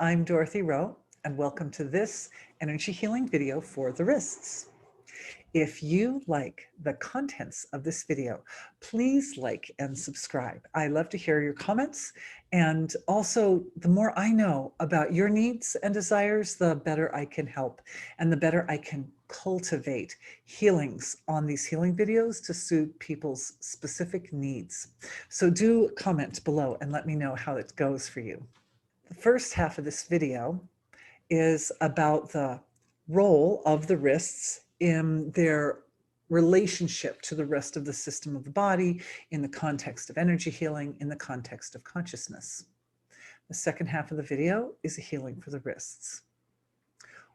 I'm Dorothy Rowe, and welcome to this energy healing video for the wrists. If you like the contents of this video, please like and subscribe. I love to hear your comments, and also the more I know about your needs and desires, the better I can help and the better I can cultivate healings on these healing videos to suit people's specific needs. So do comment below and let me know how it goes for you. The first half of this video is about the role of the wrists in their relationship to the rest of the system of the body in the context of energy healing, in the context of consciousness. The second half of the video is a healing for the wrists.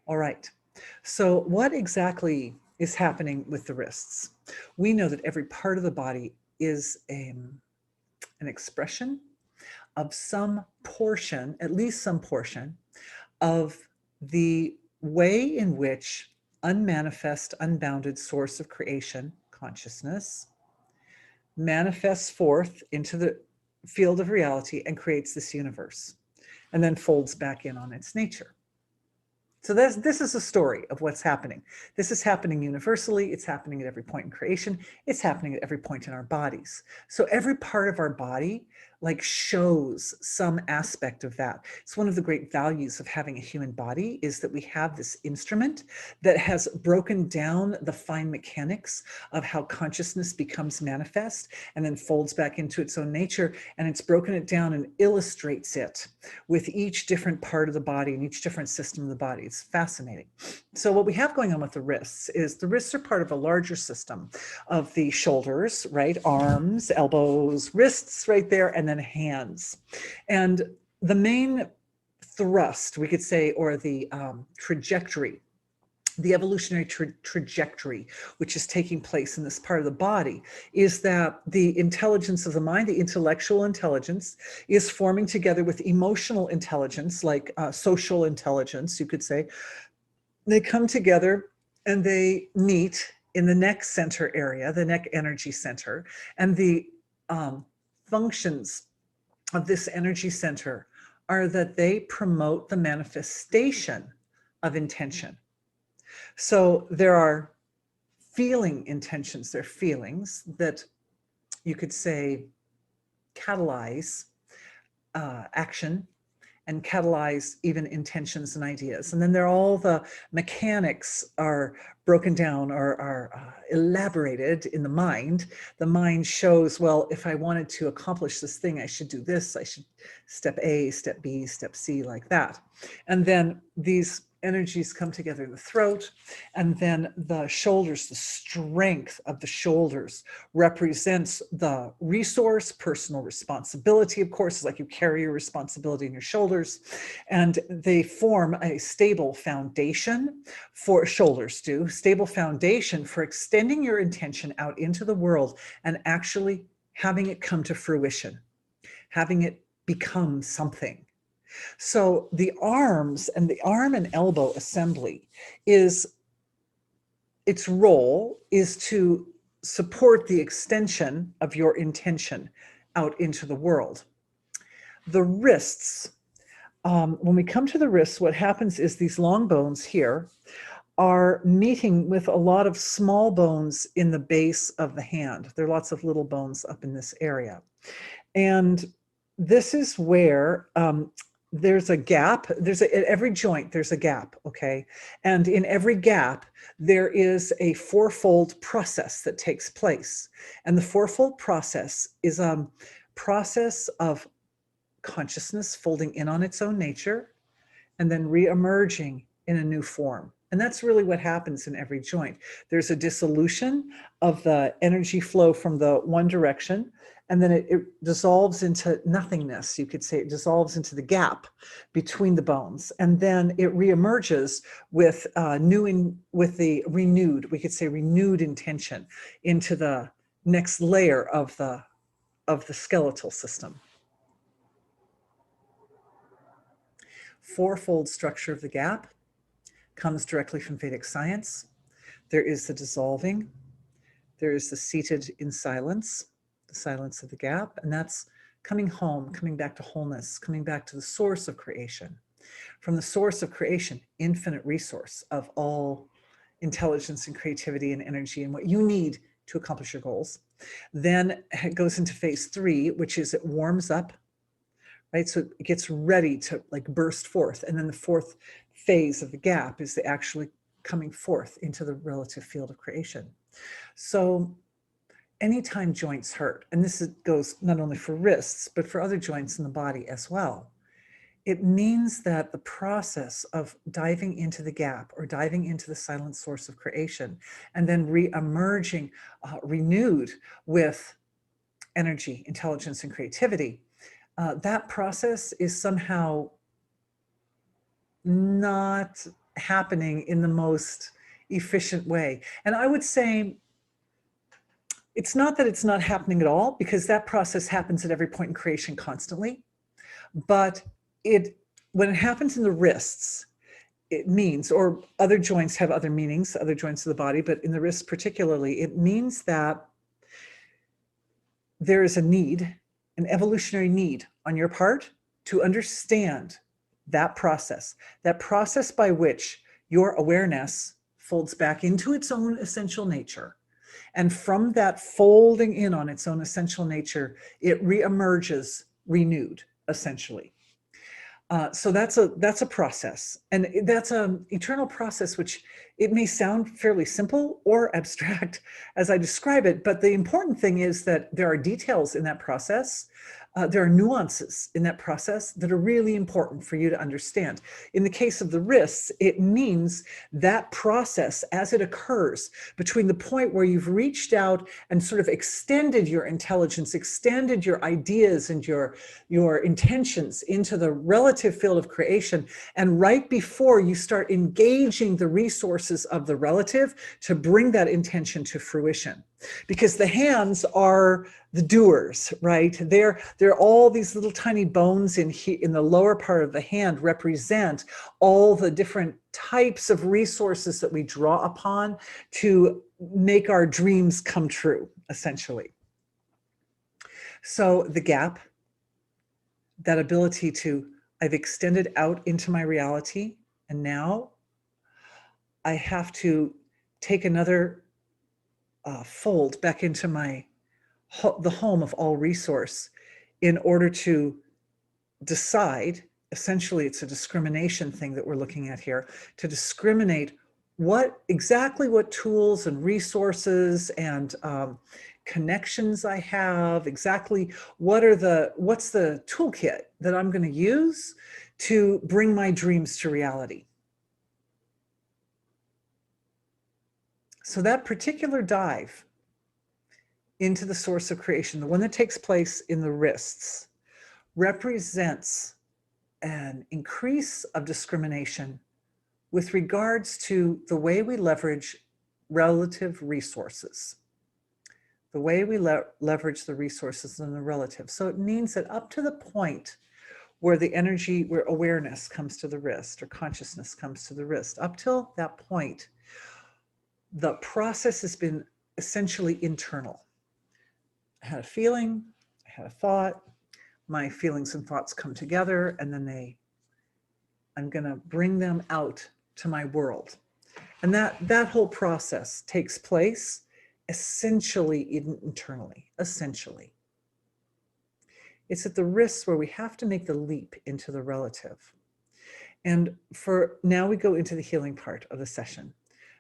All right, so what exactly is happening with the wrists? We know that every part of the body is an expression of some portion, at least some portion, of the way in which unmanifest, unbounded source of creation, consciousness, manifests forth into the field of reality and creates this universe, and then folds back in on its nature. So this is a story of what's happening. This is happening universally. It's happening at every point in creation. It's happening at every point in our bodies. So every part of our body shows some aspect of that. It's one of the great values of having a human body is that we have this instrument that has broken down the fine mechanics of how consciousness becomes manifest and then folds back into its own nature. And it's broken it down and illustrates it with each different part of the body and each different system of the body. It's fascinating. So what we have going on with the wrists is the wrists are part of a larger system of the shoulders, right? Arms, elbows, wrists right there, and then hands. And the main thrust, we could say, or the trajectory, the evolutionary trajectory, which is taking place in this part of the body, is that the intelligence of the mind, the intellectual intelligence, is forming together with emotional intelligence, like social intelligence, you could say. They come together and they meet in the neck center area, the neck energy center, and the functions of this energy center are that they promote the manifestation of intention. So there are feeling intentions, they're feelings that you could say catalyze action and catalyze even intentions and ideas. And then there are all the mechanics are broken down or are elaborated in the mind. The mind shows, well, if I wanted to accomplish this thing, I should do this. I should step A, step B, step C, like that. And then these energies come together in the throat, and then the shoulders, the strength of the shoulders represents the resource, personal responsibility, of course, is like you carry your responsibility in your shoulders, and they form a stable foundation for shoulders do, stable foundation for extending your intention out into the world and actually having it come to fruition, having it become something. So the arms and the arm and elbow assembly is, its role is to support the extension of your intention out into the world. The wrists, when we come to the wrists, what happens is these long bones here are meeting with a lot of small bones in the base of the hand. There are lots of little bones up in this area. And this is where there's a gap. At every joint, there's a gap, okay? And in every gap, there is a fourfold process that takes place. And the fourfold process is a process of consciousness folding in on its own nature and then re-emerging in a new form. And that's really what happens in every joint. There's a dissolution of the energy flow from the one direction, and then it dissolves into nothingness. You could say it dissolves into the gap between the bones, and then it reemerges with the renewed, we could say renewed intention into the next layer of the skeletal system. Fourfold structure of the gap comes directly from Vedic science. There is the dissolving, there is the seated in silence, the silence of the gap, and that's coming home, coming back to wholeness, coming back to the source of creation. from the source of creation, infinite resource of all intelligence and creativity and energy and what you need to accomplish your goals. Then it goes into phase 3, which is it warms up, right? So it gets ready to like burst forth. And then the fourth phase of the gap is the actually coming forth into the relative field of creation. So anytime joints hurt, and this goes not only for wrists, but for other joints in the body as well, it means that the process of diving into the gap or diving into the silent source of creation and then re-emerging renewed with energy, intelligence, and creativity, that process is somehow not happening in the most efficient way. And I would say it's not that it's not happening at all, because that process happens at every point in creation constantly. But when it happens in the wrists, it means, or other joints have other meanings, other joints of the body, but in the wrists particularly, it means that there is a need, an evolutionary need on your part to understand that process by which your awareness folds back into its own essential nature. And from that folding in on its own essential nature, it reemerges renewed, essentially. So that's a process, and that's an eternal process, which it may sound fairly simple or abstract as I describe it, but the important thing is that there are details in that process. There are nuances in that process that are really important for you to understand. In the case of the wrists, it means that process as it occurs between the point where you've reached out and sort of extended your intelligence, extended your ideas and your intentions into the relative field of creation, and right before you start engaging the resources of the relative to bring that intention to fruition. Because the hands are the doers, right? They're all these little tiny bones in the lower part of the hand represent all the different types of resources that we draw upon to make our dreams come true, essentially. So the gap, that ability to, I've extended out into my reality, and now I have to take another fold back into the home of all resource in order to decide, essentially it's a discrimination thing that we're looking at here, to discriminate exactly what tools and resources and connections I have, exactly what's the toolkit that I'm going to use to bring my dreams to reality. So that particular dive into the source of creation, the one that takes place in the wrists, represents an increase of discrimination with regards to the way we leverage relative resources, the way we leverage the resources in the relative. So it means that up to the point where where awareness comes to the wrist or consciousness comes to the wrist, up till that point, the process has been essentially internal. I had a feeling, I had a thought, my feelings and thoughts come together, and then I'm going to bring them out to my world. And that whole process takes place essentially internally, essentially. It's at the wrists where we have to make the leap into the relative. And for now we go into the healing part of the session.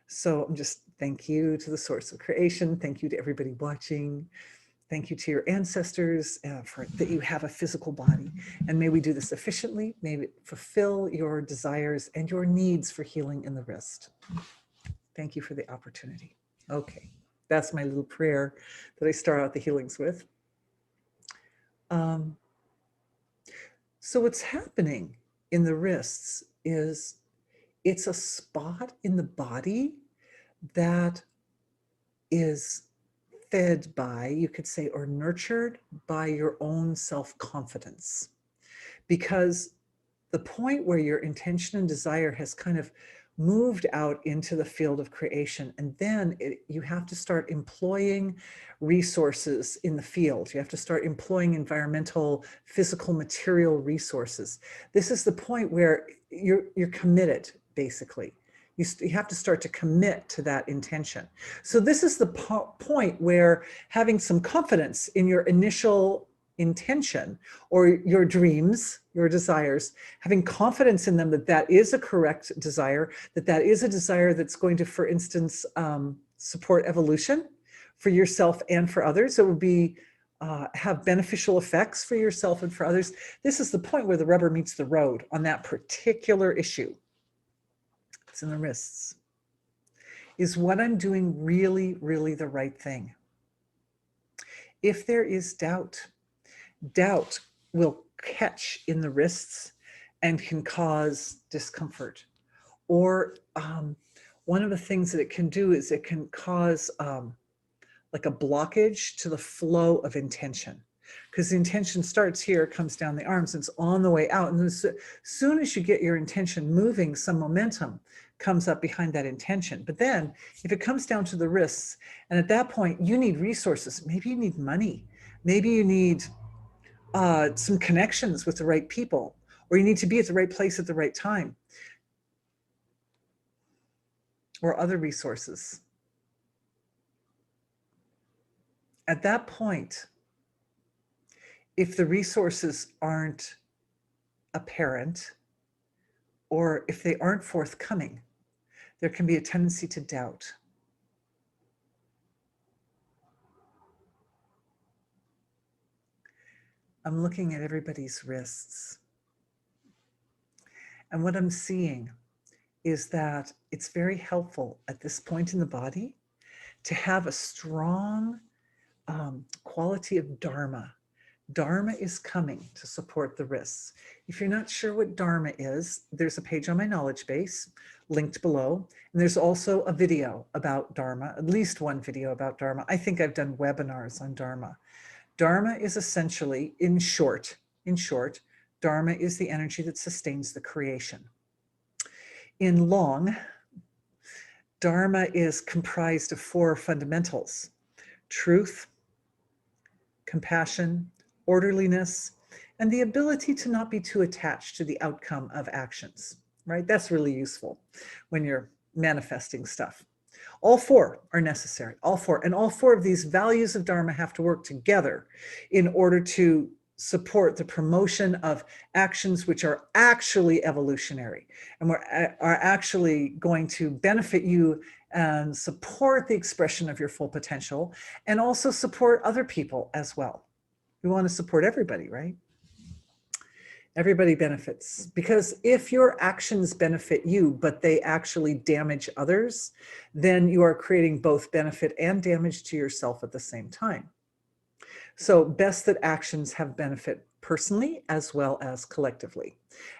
So I'm just thank you to the source of creation. Thank you to everybody watching. Thank you to your ancestors for that you have a physical body. And may we do this efficiently. May it fulfill your desires and your needs for healing in the wrist. Thank you for the opportunity. Okay, that's my little prayer that I start out the healings with. So what's happening in the wrists is it's a spot in the body that is fed by, you could say, or nurtured by your own self-confidence. Because the point where your intention and desire has kind of moved out into the field of creation. And then you have to start employing resources in the field. You have to start employing environmental, physical, material resources. This is the point where you're committed, basically. You have to start to commit to that intention. So this is the point where having some confidence in your initial intention or your dreams, your desires, having confidence in them that that is a correct desire, that that is a desire that's going to, for instance, support evolution for yourself and for others. It would be have beneficial effects for yourself and for others. This is the point where the rubber meets the road on that particular issue. It's in the wrists. Is what I'm doing really, really the right thing? If there is doubt, doubt will catch in the wrists and can cause discomfort. Or one of the things that it can do is it can cause like a blockage to the flow of intention. Because the intention starts here, comes down the arms, and it's on the way out. And as soon as you get your intention moving, some momentum comes up behind that intention. But then if it comes down to the wrists, and at that point you need resources, maybe you need money, maybe you need some connections with the right people, or you need to be at the right place at the right time, or other resources. At that point, if the resources aren't apparent, or if they aren't forthcoming, there can be a tendency to doubt. I'm looking at everybody's wrists. And what I'm seeing is that it's very helpful at this point in the body to have a strong quality of Dharma. Dharma is coming to support the wrists. If you're not sure what Dharma is, there's a page on my knowledge base linked below. And there's also a video about Dharma, at least one video about Dharma. I think I've done webinars on Dharma. Dharma is essentially, in short, Dharma is the energy that sustains the creation. In long, Dharma is comprised of 4 fundamentals: truth, compassion, orderliness, and the ability to not be too attached to the outcome of actions, right? That's really useful when you're manifesting stuff. All 4 are necessary, all 4. And all 4 of these values of Dharma have to work together in order to support the promotion of actions which are actually evolutionary and are actually going to benefit you and support the expression of your full potential, and also support other people as well. We want to support everybody, right? Everybody benefits, because if your actions benefit you, but they actually damage others, then you are creating both benefit and damage to yourself at the same time. So best that actions have benefit personally as well as collectively.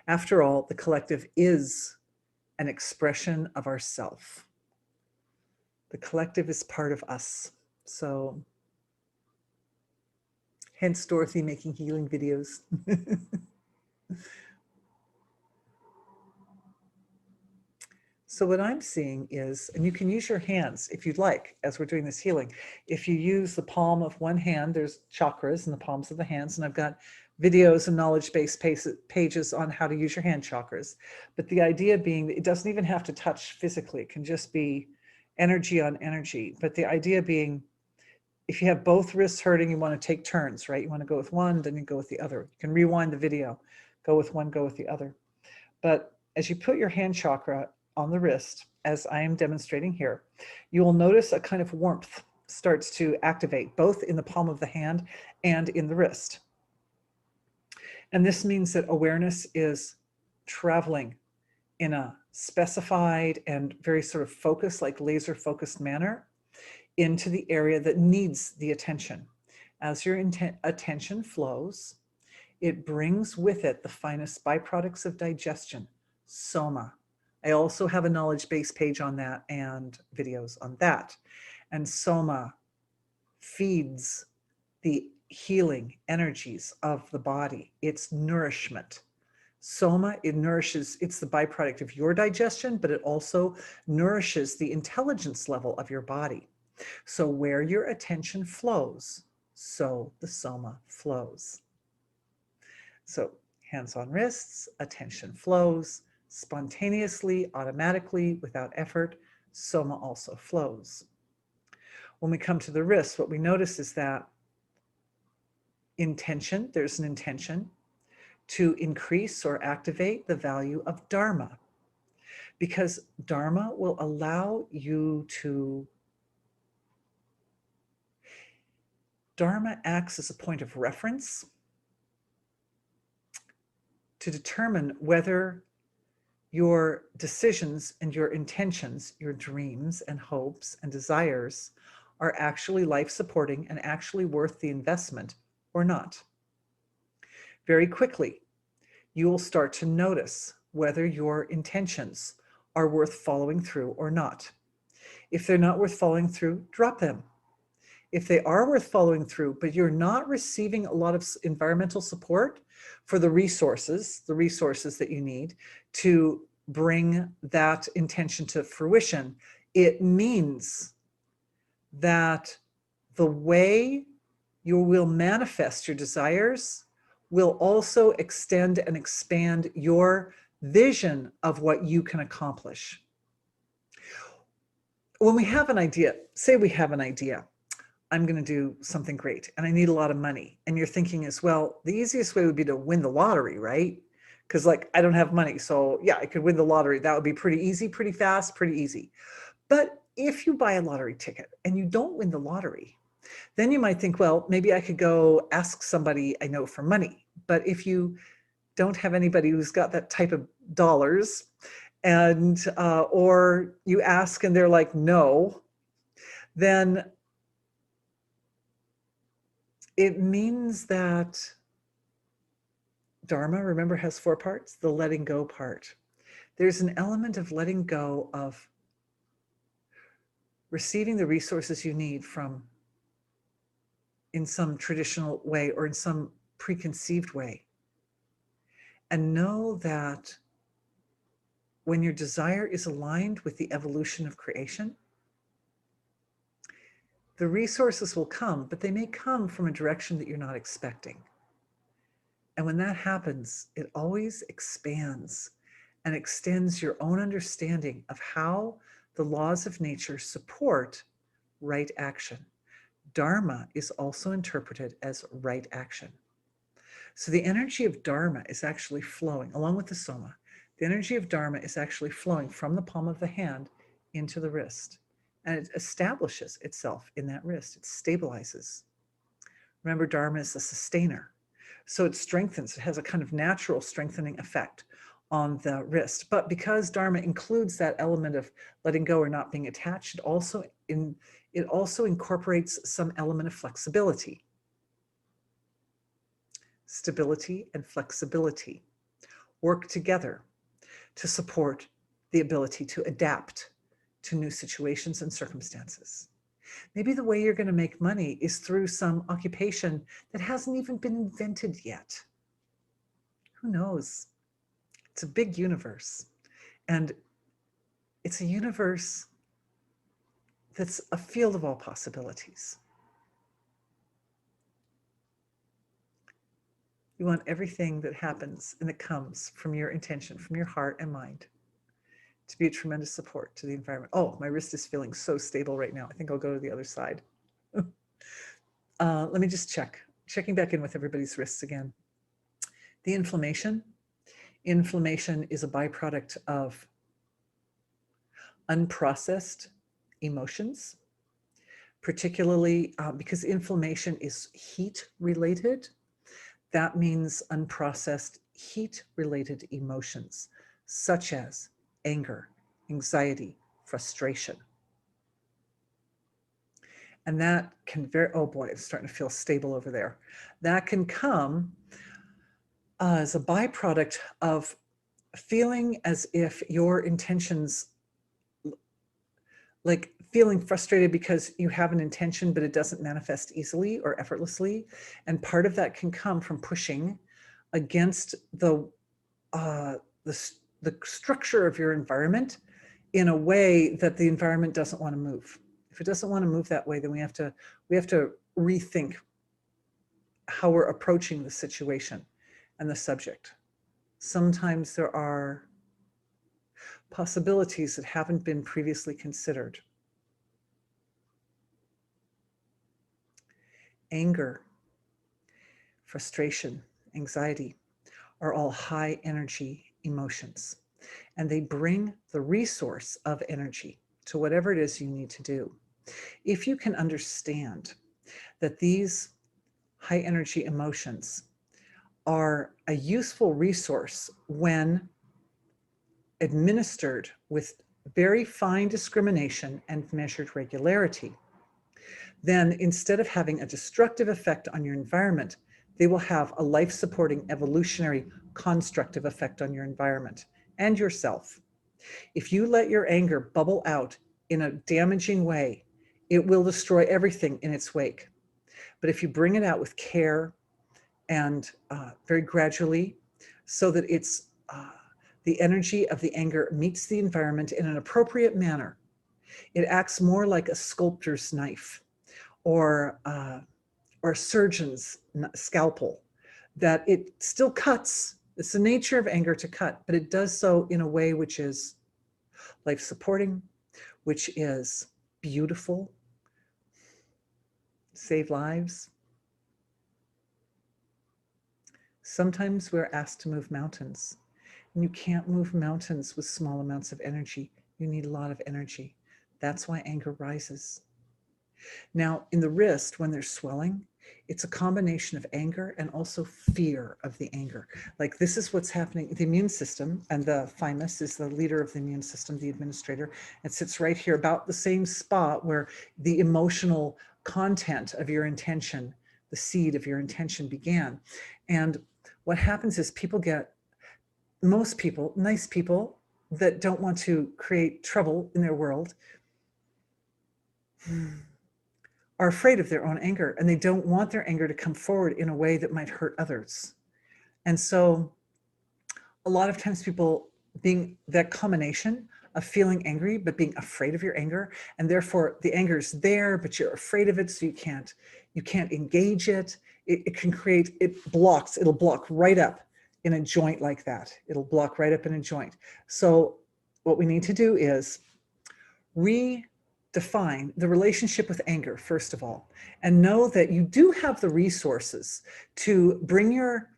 After all, the collective is an expression of ourself. The collective is part of us. So hence Dorothy making healing videos. So what I'm seeing is, and you can use your hands if you'd like, as we're doing this healing. If you use the palm of one hand, there's chakras in the palms of the hands, and I've got videos and knowledge-based pages on how to use your hand chakras. But the idea being that it doesn't even have to touch physically. It can just be energy on energy. But the idea being, if you have both wrists hurting, you want to take turns, right? You want to go with one, then you go with the other. You can rewind the video, go with one, go with the other. But as you put your hand chakra on the wrist, as I am demonstrating here, you will notice a kind of warmth starts to activate both in the palm of the hand and in the wrist. And this means that awareness is traveling in a specified and very sort of focused, like laser focused manner into the area that needs the attention. As your attention flows, it brings with it the finest byproducts of digestion, soma. I also have a knowledge-based page on that and videos on that. And soma feeds the healing energies of the body. It's nourishment. Soma, it nourishes, it's the byproduct of your digestion, but it also nourishes the intelligence level of your body. So where your attention flows, so the soma flows. So hands on wrists, attention flows spontaneously, automatically, without effort. Soma also flows. When we come to the wrists, what we notice is that intention, there's an intention to increase or activate the value of Dharma, because Dharma will allow you to, Dharma acts as a point of reference to determine whether your decisions and your intentions, your dreams and hopes and desires are actually life-supporting and actually worth the investment or not. Very quickly, you will start to notice whether your intentions are worth following through or not. If they're not worth following through, drop them. If they are worth following through, but you're not receiving a lot of environmental support for the resources that you need to bring that intention to fruition, it means that the way you will manifest your desires will also extend and expand your vision of what you can accomplish. When we have an idea, say we have an idea, I'm going to do something great and I need a lot of money. And you're thinking as well, the easiest way would be to win the lottery, right? Because like, I don't have money. So yeah, I could win the lottery. That would be pretty easy, pretty fast, pretty easy. But if you buy a lottery ticket and you don't win the lottery, then you might think, well, maybe I could go ask somebody I know for money. But if you don't have anybody who's got that type of dollars, and or you ask and they're like, no, then it means that Dharma, remember, has 4 parts, the letting go part. There's an element of letting go of receiving the resources you need from in some traditional way or in some preconceived way. And know that when your desire is aligned with the evolution of creation, the resources will come, but they may come from a direction that you're not expecting. And when that happens, it always expands and extends your own understanding of how the laws of nature support right action. Dharma is also interpreted as right action. So the energy of Dharma is actually flowing, along with the Soma. The energy of Dharma is actually flowing from the palm of the hand into the wrist. And it establishes itself in that wrist. It stabilizes. Remember, Dharma is a sustainer. So it strengthens. It has a kind of natural strengthening effect on the wrist. But because Dharma includes that element of letting go or not being attached, it also incorporates some element of flexibility. Stability and flexibility work together to support the ability to adapt to new situations and circumstances. Maybe the way you're going to make money is through some occupation that hasn't even been invented yet. Who knows? It's a big universe. And it's a universe that's a field of all possibilities. You want everything that happens and that comes from your intention, from your heart and mind, to be a tremendous support to the environment. Oh, my wrist is feeling so stable right now. I think I'll go to the other side. Let me just checking back in with everybody's wrists again. The inflammation is a byproduct of unprocessed emotions, particularly because inflammation is heat related. That means unprocessed heat related emotions, such as anger, anxiety, frustration. And that can oh boy, it's starting to feel stable over there. That can come as a byproduct of feeling as if your intentions, like feeling frustrated because you have an intention, but it doesn't manifest easily or effortlessly. And part of that can come from pushing against the the structure of your environment in a way that the environment doesn't want to move. If it doesn't want to move that way, then we have to rethink how we're approaching the situation and the subject. Sometimes there are possibilities that haven't been previously considered. Anger, frustration, anxiety are all high energy emotions, and they bring the resource of energy to whatever it is you need to do. If you can understand that these high energy emotions are a useful resource when administered with very fine discrimination and measured regularity, then instead of having a destructive effect on your environment, they will have a life-supporting, evolutionary, constructive effect on your environment and yourself. If you let your anger bubble out in a damaging way, it will destroy everything in its wake. But if you bring it out with care and very gradually, so that it's the energy of the anger meets the environment in an appropriate manner, it acts more like a sculptor's knife or a surgeon's scalpel, that it still cuts. It's the nature of anger to cut, but it does so in a way which is life-supporting, which is beautiful, save lives. Sometimes we're asked to move mountains, and you can't move mountains with small amounts of energy. You need a lot of energy. That's why anger rises. Now, in the wrist, when there's swelling, it's a combination of anger and also fear of the anger. Like, this is what's happening. The immune system, and the thymus is the leader of the immune system, the administrator. It sits right here, about the same spot where the emotional content of your intention, the seed of your intention began. And what happens is most people, nice people that don't want to create trouble in their world, are afraid of their own anger, and they don't want their anger to come forward in a way that might hurt others. And so a lot of times people, being that combination of feeling angry but being afraid of your anger, and therefore the anger is there but you're afraid of it, so you can't engage it. It can create, it'll block right up in a joint like that. It'll block right up in a joint. So what we need to do is redefine the relationship with anger, first of all, and know that you do have the resources to bring your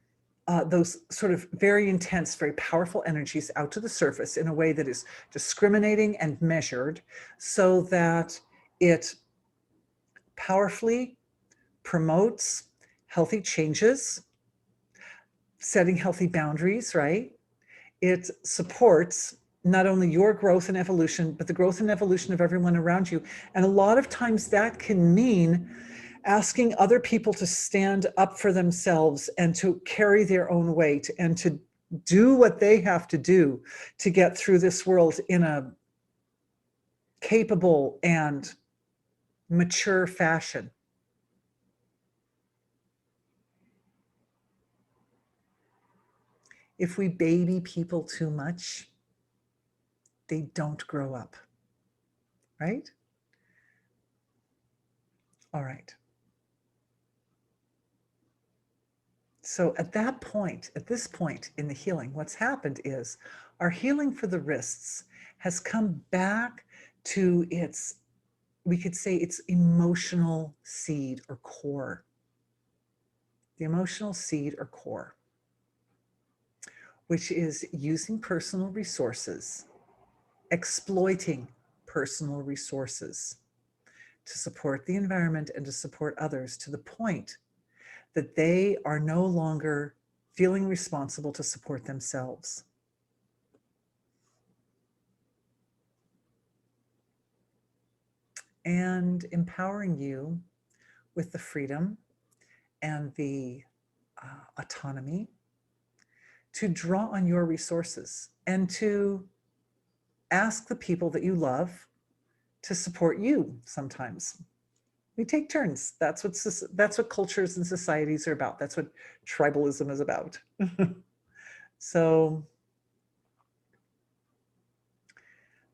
those sort of very intense, very powerful energies out to the surface in a way that is discriminating and measured, so that it powerfully promotes healthy changes, setting healthy boundaries, right? It supports not only your growth and evolution, but the growth and evolution of everyone around you. And a lot of times that can mean asking other people to stand up for themselves and to carry their own weight and to do what they have to do to get through this world in a capable and mature fashion. If we baby people too much, they don't grow up, right? All right. So at this point in the healing, what's happened is our healing for the wrists has come back to its, we could say, its emotional seed or core. The emotional seed or core, which is using personal resources, exploiting personal resources to support the environment and to support others, to the point that they are no longer feeling responsible to support themselves. And empowering you with the freedom and the autonomy to draw on your resources and to ask the people that you love to support you sometimes. We take turns. That's what cultures and societies are about. That's what tribalism is about. So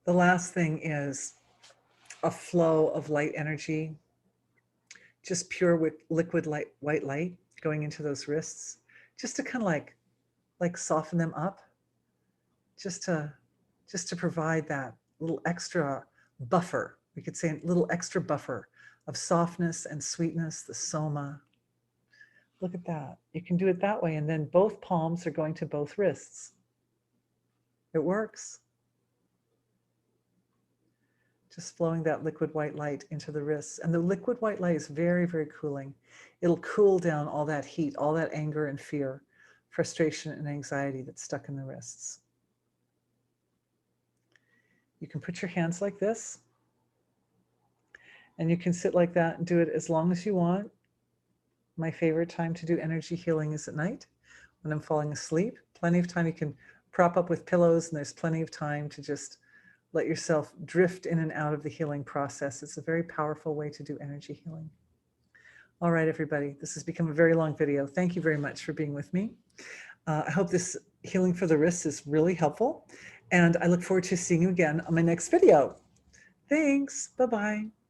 the last thing is a flow of light energy, just pure liquid light, white light going into those wrists, just to kind of like soften them up, just to provide that little extra buffer. We could say a little extra buffer of softness and sweetness, the soma. Look at that. You can do it that way, and then both palms are going to both wrists. It works. Just flowing that liquid white light into the wrists. And the liquid white light is very, very cooling. It'll cool down all that heat, all that anger and fear, frustration and anxiety that's stuck in the wrists. You can put your hands like this, and you can sit like that and do it as long as you want. My favorite time to do energy healing is at night when I'm falling asleep. Plenty of time. You can prop up with pillows, and there's plenty of time to just let yourself drift in and out of the healing process. It's a very powerful way to do energy healing. All right, everybody, this has become a very long video. Thank you very much for being with me. I hope this healing for the wrists is really helpful, and I look forward to seeing you again on my next video. Thanks. Bye-bye.